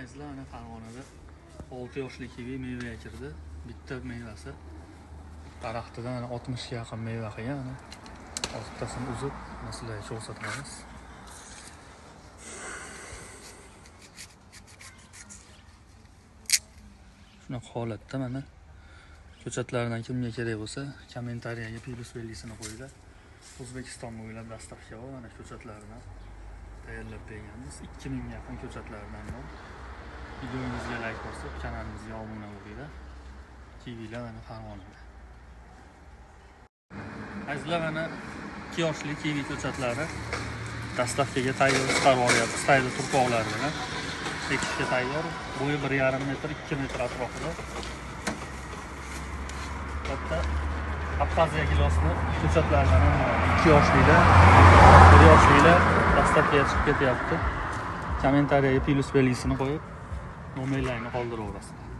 Azizlar, ana Farg'onada 6 yoshli kivi mevaga kirdi. Bitta mevasi daraxtidan 60 ga yaqin meva qilgan. Ortasini uzib, sizlarga ko'rsatamiz. Shunaqa holatda mana ko'chatlardan kimga kerak bo'lsa, kommentariyaga plus belgisini qo'yinglar. O'zbekiston bo'ylab dastavka bor, mana ko'chatlardan tayyorlab berganmiz. 2000 ga yaqin ko'chatlardan bor. Videomizga like bosib, kanalimizga obuna bo'linglar. Kivilar mana Farg'onada. Azizlar, mana 2 yoshli kivi ko'chatlari dastavkaga tayyor chiqarib olyapmiz. Tayyor turpoqlar bilan ekishga tayyor. Bo'yi 1,5 metr, 2 metr atrofida. Katta Abxaziya gilosini ko'chatlardan 2 yoshlilar, 1 yoshlilar dastavkaga chiqib ketyapti. Kommentariyaga plus belgisini qo'yib, nomerlarini qoldiraverasizlar.